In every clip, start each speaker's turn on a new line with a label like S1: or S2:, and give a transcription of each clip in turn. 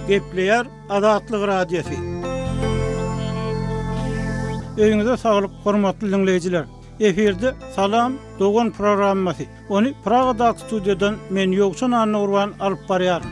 S1: Gepleyer Adatlyk Radiosu. Öňüňize saglyk, hormatly dinleyijiler. Eferde Salam Dogan programmasy. Onu Praga'daki studiodan men Ýogçan Annurwan alyp barýarym.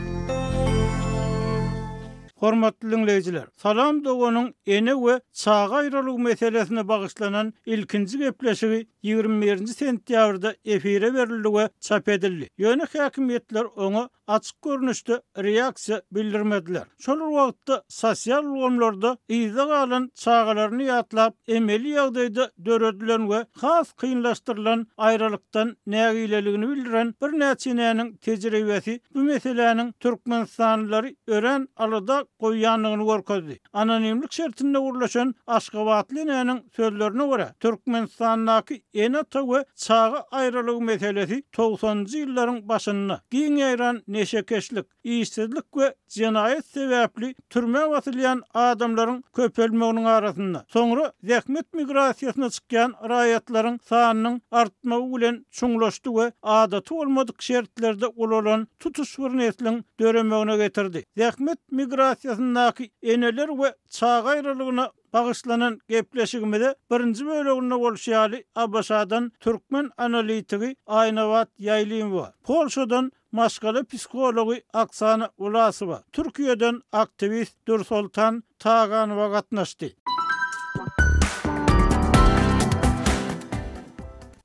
S1: Hormatly dinleyijiler, Salam Dogan'ın ene we çağa aýralygy meselesine bagyşlanan ilkinji gepleşigi 21 sentýabrda efire berildi we çap edildi. Ýöne häkimetler oňa açyk görnüşde reaksiýa bildirmediler. Şol wagtda sosial ulgamlarda ýyza galan çağalaryny ýatlap, emeli ýagdaýda döredilen we has kynlaşdyrylan aýralykdan nägileligini bildiren bir näçe tejribesi bu meseleniň Türkmenistanlary ören alada goýýanlygyny görkezdi. Anonimlik şertinde urlaşan Aşgabatly näniň sözlerine görä, Türkmenistandaky ene we çağa aýralygy meselesi 90-njy ýyllaryň başynda giň ýaýran neşekeşlik, işsizlik we jinayet sebäpli türme watylýan adamlaryň köpelmeginiň arasynda. Soňra zähmet migrasiýasyna çykýan raýatlaryň sanynyň artmagy bilen çuňlaşdy we adaty bolmadyk şertlerde ulan tutuş nesliniň döremegine getirdi. Zähmet migrasiýasyndaky eneler we çağa aýralygyna bagyşlanan gepleşigimizde birinji böleginde bolşýaly Abaşadan türkmen analitigi Aýnawat Ýaýlymowa, Polşadan maşgala psikologi Aksana Ulasowa, Türkiýeden aktivist Dursultan Taganowa gatnaşdy.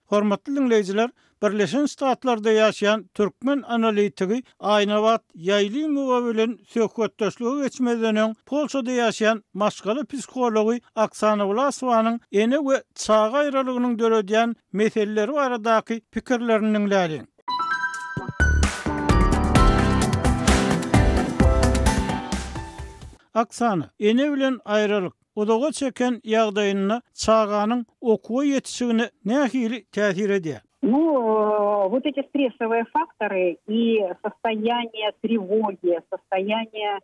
S1: Hormatly dinleyijiler, Birleşen Ştatlarda ýaşaýan türkmen analitigi Aýnawat Ýaýlymowa bilen söhbetdeşligi geçmeden öň Polşada ýaşaýan maşgala psikologi Aksana Ulasowanyň ene we çağa aýralygynyň döredýän meseleleri baradaky pikirlerini dinläýin. Aksana, ene bilen aýralyk odaga çeken ýagdaýyna çağanyň okuwa ýetişigine nähili täsir edýär?
S2: Вот эти стрессовые факторы и состояние тревоги, состояние...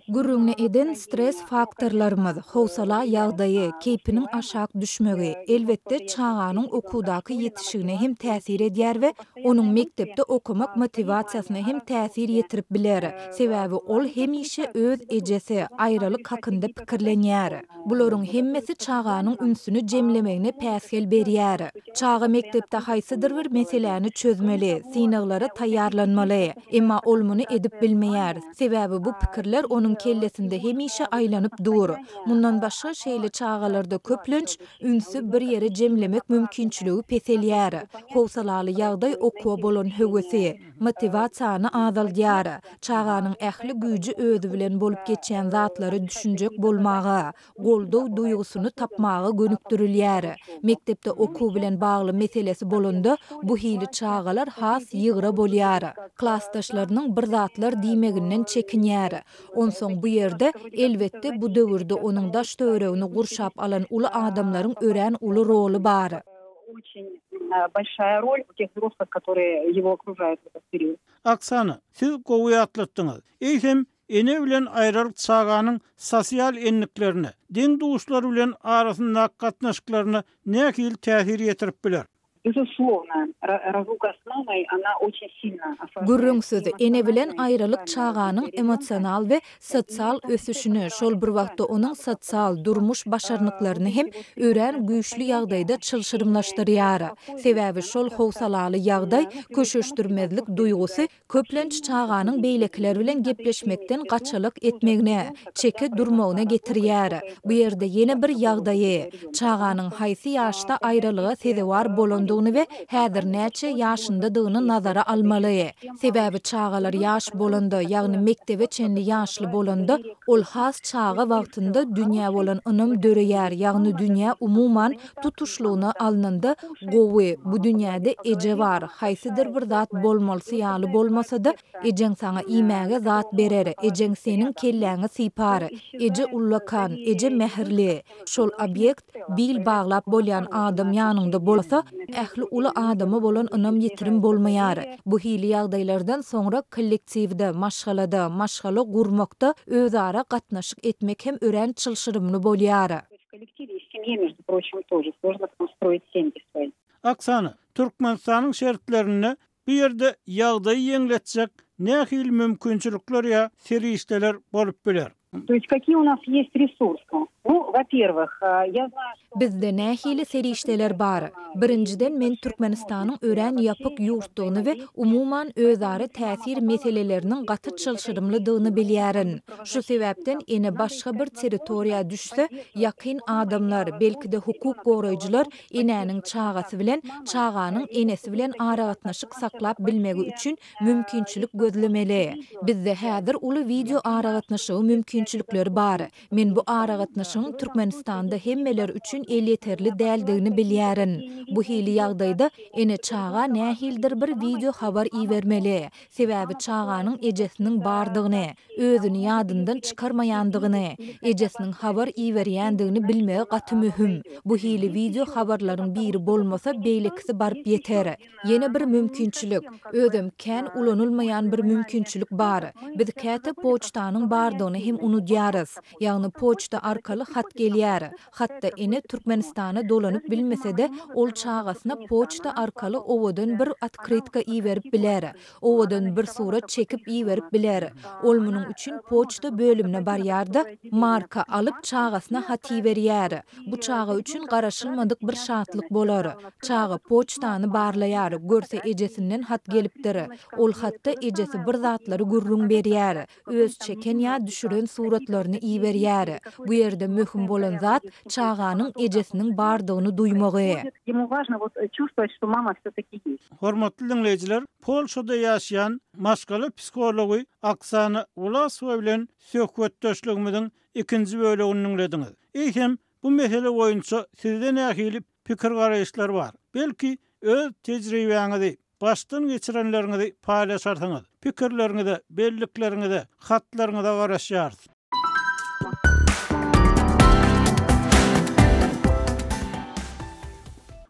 S3: Gürrüňni eden stres faktorlarymyz, howsala ýagdaýy, keypiniň aşak düşmegi, elbetde çağanyň okuwdaky ýetişigine hem täsir edýär we onuň mektepde okumak motivasiýasyna hem täsir ýetirip biler. Sebäbi ol hemişe öz ejesi, aýralyk hakynda pikirlenýär. Bularyň hemmesi çağanyň ünsüni jemlemegine päsgel berýär. Çağa mektepde haýsydyr bir meseleni çözmeli, synaglara taýýarlanmaly. Emma ol muny edip bilmeýär. Sebäbi bu pikirler onuň kellesinde hemişe aýlanyp dur. Mundan başga şeýle çağalarda köplenç ünsü bir ýere jemlemek mümkinçiligi peselýär. Howsalaly ýagdaý okuwa bolan höwesi, motivasiýany azaldýar. Çağanyň ähli güýji özü bilen bolup geçýän zatlary düşünjek bolmagy, goldaw duýgusyny tapmagy gönükdirilýär. Mektepde okuw bilen bagly meselesi bolanda bu hili çağalar has ýygra bolýar. Klassdaşlarynyň bir zatlar diýmeginden çekinýär. Onsoň bu ýerde elbetde bu döwürde onuň daş töweregini gurşap alan uly adamlaryň ören uly roly bar.
S2: Очень большая роль у тех взрослых, которые его окружают в этот период.
S1: Aksana, siz gowy atlatdyňyz. Eýsem ene bilen aýralyk çağanyň sosial enliklerini, diň duşlary bilen arasyndaky gatnaşyklaryna nähili täsir ýetirip biler?
S2: Безусловно, разлука с мамой, она очень сильно ослабляет.
S3: Gürrüň sözü ene bilen aýralyk çağanyň emosional we sosial ösüşini, şol bir wagtda onuň sosial durmuş başarnyklaryny hem ören güýçli ýagdaýda çylşyrymlaşdyrýar. Sebäbi şol howsalaly ýagdaý köşeşdirmezlik duýgusy köplenç çağanyň beýlekler bilen gepleşmekden gaçalyk etmegine, çeke durmagyna getirýär. Bu ýerde ýene bir ýagdaýy, çağanyň haýsy ýaşda aýralyga sezewar bolan we häzir näçe ýaşyndadygyny nazara almaly. Sebäbi çağalar ýaş bolanda, ýagny mektebe çenli ýaşly bolanda, ol has çağa wagtynda dünýä bolan ynam döreýär, ýagny dünýä umuman tutuşlugyny alnanda gowy, bu dünýäde eje bar, haýsydyr bir zat bolmalsy ýaly bolmasa-da, ejeň saňa imäge zat berer, ejeň seniň kelläňi sypar, eje ullakan, eje mehirli. Şol obyekt bil baglap bolýan adam ýanynda bolsa, ähli uly adama bolan ynam ýetirim bolmaýar. Bu hili ýagdaýlardan soňra kollektiwde, maşgala gurmakda özara gatnaşyk etmek hem ören çylşyrymly bolýar.
S2: В коллективе и в семье, между прочим, тоже сложно построить семьи свои.
S1: Aksana, Türkmenistanyň şertlerini Bu yerde ýagdaýy ýeňletjek nähil mümkinçilikler ýa serişdeler bolup biler.
S2: То есть какие у нас есть ресурсы? Ну, во-первых, я знаю, что...
S3: Bizde nähili serişdeler bar. Birinciden men Türkmenistanyň ören ýapyk ýurtdygyny we umuman özara täsir meseleleriniň gaty çylşyrymlydygyny bilýärin. Şu sebäpden ene başga bir territoriýa düşse, ýakyn adamlar, belki de hukuk goraýjylar enäniň çagasy bilen, çaganyň enesi bilen aragatnaşyk saklap bilmegi üçin mümkinçilik gözlemeli. Bizde häzir uly video aragatnaşygy mümkinçilikleri bar. Men bu aragatnaşygyň Türkmenistanda hemmeler üçin yeterli däldigini bilýärin. Bu hili ýagdaýda ene çaga nähildir bir video habar iýermeli. Sebäbi çaganyň ejesiniň bardygyny, özüni ýadyndan çykarmaýandygyny, ejesiniň habar iýerýändigini bilmegi gaty mühim. Bu hili video habarlaryň biri bolmasa beýlekisi barıp ýeter. Ýene bir mümkinçilik, özüm kän ulanylmaýan bir mümkinçilik bar. Biz käte poçtanyň bardygyny hem unutýarys. Ýagny poçta arkaly hat gelýär. Hatda ene Türkmenistana dolanyp bilmese-de ol çagasyna poçta arkaly owadan bir atkritka iýerip biler. Owadan bir surat çekip iýerip biler. Ol munyň üçin poçta bölümine barýarda marka alyp çagasyna hat iýerýär. Bu çaga üçin garaşylmadyk bir şartlyk bolar. Çaga poçtany barlaýar, görse ejesinden hat gelipdir. Ol hatda ejesi bir zatlary gurrun berýär. Öz çeken ýa düşüren suratlaryny iýerýär. Bu ýerde möhüm bolan zat çaganyň ejesiniň bardygyny duymagy.
S2: Ему важно вот чувствовать, что мама всё-таки есть.
S1: Hormatly dinleýijiler, Polşada ýaşaýan maşgaly psikology Oksana Ulasowa bilen söhbetdeşligimiziň ikinji bölegini dinlediňiz. Eýsem bu mesele boýunça sizde nähili pikir garaýşlar bar. Belki öz tejribeňizi, başdan geçirenleriňizi paýlaşarsyňyz. Pikirleriňizi, bellikleriňizi, hatlaryňyza garaşýarsyz.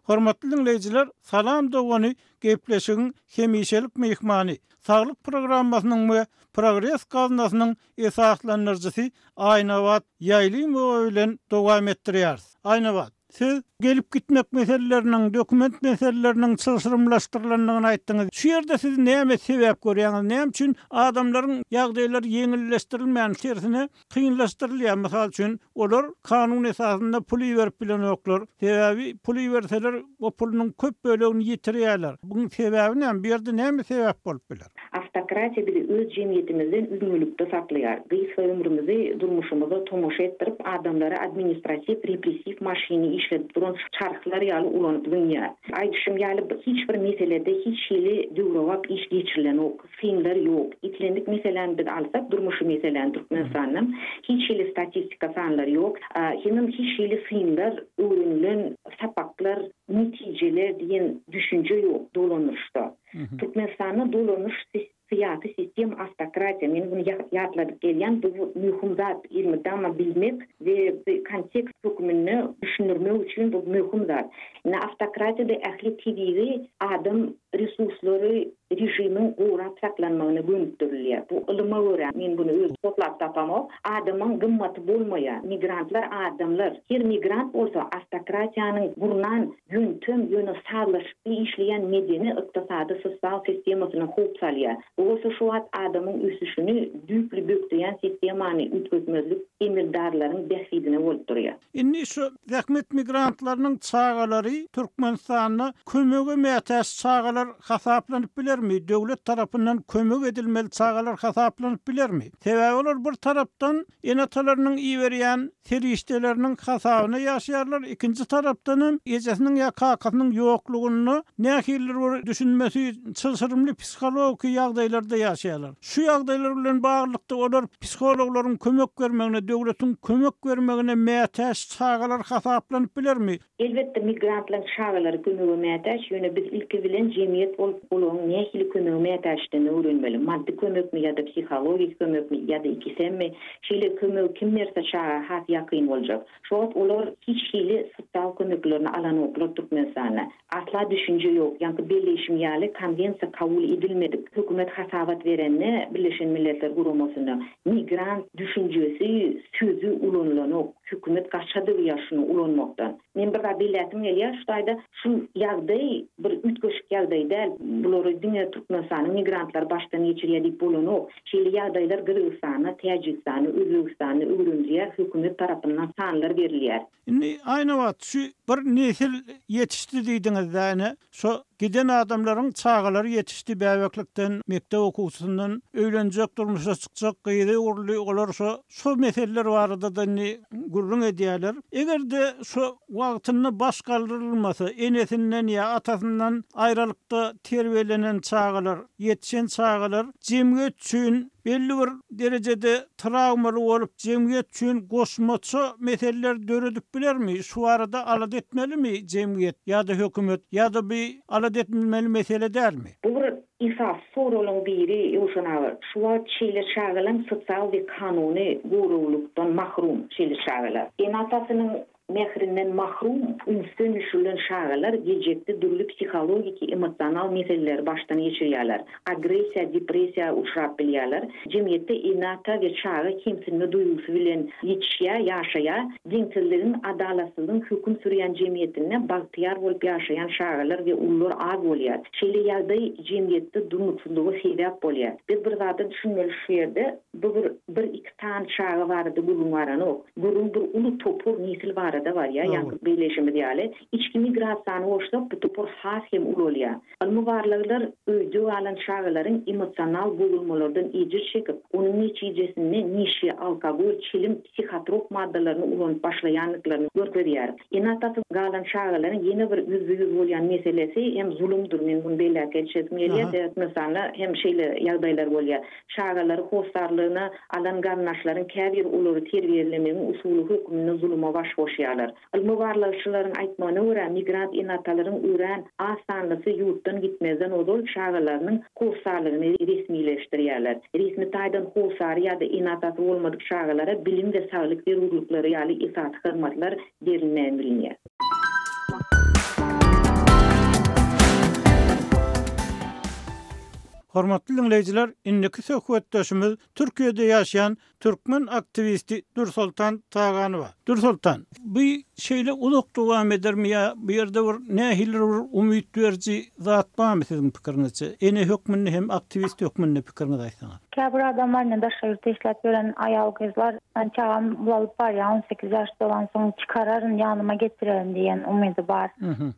S1: Hormatly dinleýijiler, salam dogany gepleşigiň hemişelik mehmany, saglyk programmasynyň we Progress gazinasynyň esaslanyrjysy Aýnawat Ýaýlymowa bilen dowam etdirýär. Aýnawat, siz gelip gitmek meselelerinin, dokument meselelerinin çylşyrymlaşdyrylandygyny aýtdyňyz. Şu ýerde siz näme sebäp görýäňiz? Näme üçin adamlaryň ýagdaýlary ýeňilleşdirilmän, tersine kynlaşdyrylýar? Mysal üçin olar kanun esasynda pul berip bilen oklar. Sebäbi pul berseler, o pulunyň köp bölegini ýitirýärler. Buň sebäbi näme? Bir ýerde näme sebäp bolup biler?
S4: Автократия bizi öz jemgyýetimizden üzgünlükde saklaýar. Gyýsa ömrümizi, durmuşymyzy tomoşa etdirip adamlara administrativ, repressiv maşiny işledip duran çarklar ýaly ulanyp dünýär. Aýdyşym ýaly hiç bir meselede hiç şeýle döwrewap iş geçirilen ok, filmler ýok. Itlendik meseleni biz alsak, durmuşy meseleni Türkmenistanyň hiç şeýle statistika sanlary ýok. Hem hiç şeýle filmler, öwrenilen sapaklar, netijeler diýen düşünje ýok dolanışda. Türkmenistanyň dolanış siyasi sistem автократия. Men bunu ýatladyp gelýän bu mühim zat ilmidama bilmek we kontekst hukmyny düşünürmek üçin bu mühim zat. Автократияда ähli tediri adam resurslary rejimiň gorap saklanmagyny göndürilýär. Bu ilyma görä. Men bunu öz toplap tapamok. Adamyň gymmaty bolmaýar. Migrantlar adamlar. Her migrant bolsa автократияnyň burnan yöntem ýöne sarlaşyp işleýän medeni ykdysady sosial sistemasyny hop salýar. Olsa şu wagt adamyň ösüşini düýpli bökdirýän sistemany ütgözmezlik emirdarlaryň bähidine bolup durýar.
S1: Indi şu zähmet migrantlarynyň çagalary Türkmenistanyna kömege mätäş çagalar hasaplanyp bilermi? Döwlet tarapyndan kömek edilmeli çagalar hasaplanyp bilermi? Sebäbi olar bir tarapdan enatalarynyň iýerýän serişdeleriniň hasabyna ýaşaýarlar. Ikinji tarapdan ejesiniň ýa kakasynyň ýoklugyny nähildir düşünmesi çylşyrymly psikologik ýagdaýlarda ýaşaýarlar. Şu ýagdaýlar bilen baglykda olar psikologlaryň kömek bermegine, döwletiň kömek bermegine mätäş çagalar hasaplanyp bilermi?
S4: Elbetde migrantlaryň çagalary kömege mätäş, ýöne biz ilki bilen jemgyýet bolan nähili kömege mätäşdigini öwrenmeli. Maddi kömekmi ýa-da psikologik kömekmi ýa-da ikisemi şeýle kömek kim berse çaga has ýakyn boljak. Şoňa olar hiç şeýle sosial kömeklerini alan oklar Türkmenistana. Asla düşünje ýok. Ýa-da birleşim ýaly konvensiýa kabul edilmedik. Hökümet hasabat berenne Birleşen Milletler Guramasyna migrant düşünjesi, sözü ulanylan ok. hükümet gaçadı ýaşyny ulanmakdan. Men bir zat biletim gelýär, şuýda şu ýagdaý bir ütgeşik ýagdaý däl. Bulary diňe Türkmenistanyň migrantlar başdan geçirýär diýip bolanok. Şeýle ýagdaýlar Gürgistana, Täjikistana, Özbegistana öwrünýär, hükümet tarapyndan sanlar berilýär.
S1: Aynı wagt şu bir nesil yetişdi diýdiňiz däne. Şo giden adamlaryň çağalary yetişdi bäweklikden, mektep okuwçysyndan öýlenjek, durmuşa çykjak, gyýdy urly olar şo meseleler barada da gurrun edýärler. Egerde şo wagtyny baş galdyrylmasa, enesinden ýa atasından aýralykda terbiyelenen çağalar, yetişen çağalar jemgyýet üçin belli bir derecede travmaly bolup jemgyýet üçin goşmaça meseleler döredip bilermi? Şu arada alad etmelimi jemgyýet ýa-da hökümet ýa-da bir alad etmeli mesele dälmi?
S4: Bu bir isas sorulun biri ýoşanagy. Şuwa çeýle çağalan sosial we kanuny gurulukdan mahrum çeýle çağalar. Enatasynyň mehrinden mahrum ünsün düşülen şağalar gecekte dürlü psikologik, emosional meseleler baştan geçirýärler. Agresiya, depresiya uçrap bilýärler. Jemgyýetde enata we çağa kimsini duýgusy bilen ýaşaýa, diňçiligin, adalatsyzlygyň hüküm sürýän jemgyýetine bagtyar bolup ýaşaýan şağalar we ullar az bolýar. Şeýle ýagdaý jemgyýetde durmuşlygy sebäp bolýar. Biz bir zady düşünmeli şu ýerde, bu bir iki tan çağa bardy bulunmaran ok. Gurun bir ulu topur nesil bar da var ya, yani birleşimi diýeli. İçki migrasiýany oşlap bu topur has hem ulolýar. Almubarlylar öýde alan şagalaryň emosional bozulmalardan ejir çekip, onuň netijesinde nişi, alkogol, çilim, psihotrop maddalaryny ulanyp başlaýanlyklaryny görkezýär. Enatasy galan şagalaryň ýene bir yüz bolýan meselesi hem zulümdür. Men bunu beýle geçirmeli. Mesela hem şeýle ýagdaýlar bolýar. Şagalary hostarlygyny alan garnaşlaryň käbir ulary terbiyelemegiň usuly hökmüne zulüme baş goşýar. Almubarlygylaryň aýtmagyna görä migrant enatalaryň ören asanlygy ýurtdan gitmezden odol şagalarynyň kursarlygyny resmileşdirýärler. Resmi taýdan kursar ýa-da enatasy bolmadyk şagalara bilim we saglyk berýärlikleri ýaly isat hyzmatlar berilmän bilinýär.
S1: Hormatly dinleyijiler, indiki söhbetdeşimiz Türkiýede ýaşaýan türkmen aktivisti Dursultan Tağanyba. Dursultan, bu şeýle uzak dowam edermi ýa bu ýerde bir nähiller umyt berji zat barmy siziň pikirinizçe? Ene hökmünde hem aktivist hökmünde pikirinizi aýsaňyz.
S5: Käbir adamlar ne daşa ýurtda işläp gören aýal gyzlar, çağam bulup bar ýa 18 ýaşda bolan soň çykararyn ýanyma getirerim diýen umydy bar.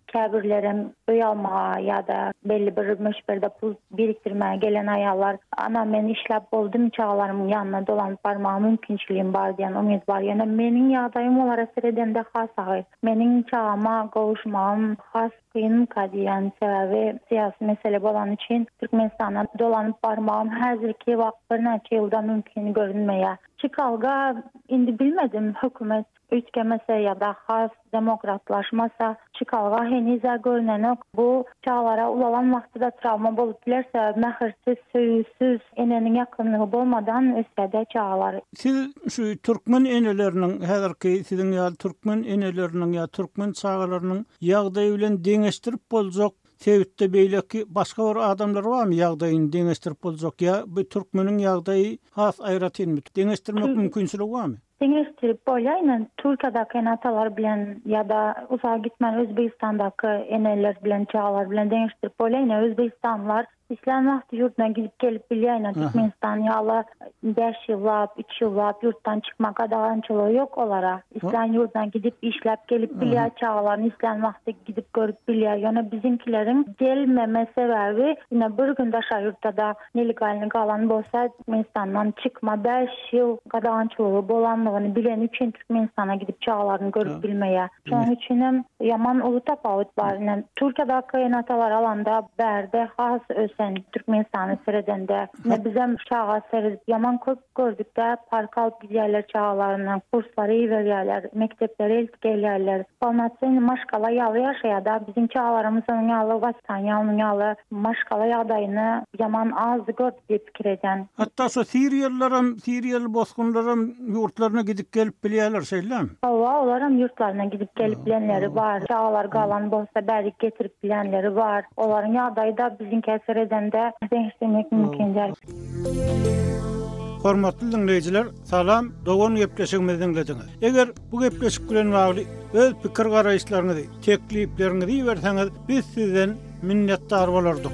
S5: Käbirlerim öý almaga ýa-da belli bir meşberde pul biriktirmäge gelen aýallar, ana men işläp boldum çağalarymyň ýanyna dolanyp barmagy mümkinçiligim bar diýen umyt bar. Ýene meniň ýagdaýym olara seredende has agy. Meniň çağama gowuşmagym has kıyın kadiyen sebebi siyasi mesele bolan için Türkmenistan'a dolanıp barmağım häzirki wagt bir neçe ýylda mümkin görünmeýär. Çykalga indi bilmedim hükümet ütkemese ya da has demokratlaşmasa çykalga henize görünen bu çağlara ulalan wagtyda travma bolup bilerse mähirsiz, söýüsiz, enenin ýakynlygy bolmadan ösede çağlar.
S1: Siz şu Türkmen eneleriniň häzirki siziň ýa Türkmen eneleriniň ýa Türkmen çağalarynyň ýagdaýy bilen deňeşdirip boljak sebäpde beýleki başga bir adamlar barmy ýagdaýyny deňeşdirip boljak ýa bu Türkmeniň ýagdaýy has aýratynmy deňeşdirmek mümkinçiligi barmy?
S5: Deňeşdirip bolýan, Türkiýadaky enatalar bilen ýa-da uzak gitmän Özbegistandaky eneler bilen çağlar bilen deňeşdirip bolýan, Özbegistanlılar İslam wagty ýurtuna gidip gelip bilýän, Türkmenistan ýaly 5 ýyllap, 3 ýyllap ýurtdan çykmak adagançylygy ýok olara. İslam ýurtuna gidip işläp gelip bilýär çağlaryny İslam wagty gidip görüp bilýär. Ýöne biziňkileriň gelmeme sebebi ýene bir gün daşa ýurtda da nelegalny galan bolsa Türkmenistandan çykma 5 ýyl adagançylygy bolanlygyny bilen üçin Türkmenistana gidip çağlaryny görüp bilmeýär. Şonuň üçin hem ýaman uly tapawut bar. Türkiýadaky enatalar alanda bärde has Türkmenistan'ı seredende ne bizim çağa seredip yaman köp gördük de park alıp giderler çağalarından kursları verýärler, mektepleri eltip gelýärler. Formasyon maşgala ýaly ýaşaýar bizim çağalarymyzyň ýaly Westan ýaly maşgala ýagdaýyny yaman az gördük diýip pikir edýän.
S1: Hatta şu Siriýaly bosgunlaram ýurtlaryna gidip gelip bilýärler şeýlem.
S5: Olaram ýurtlaryna gidip gelip bilenleri bar. Çağalar galan bolsa bärik getirip bilenleri bar. Olaryň ýagdaýy da biziň keser edende deňişdirmek mümkin.
S1: Hormatly dinleyijiler, salam, dogon gepleşigimizi dinlediňiz. Eger bu gepleşik bilen bagly öz pikir garaýşlaryňyzy, tekliplerinizi berseňiz, biz sizden minnetdar bolardyk.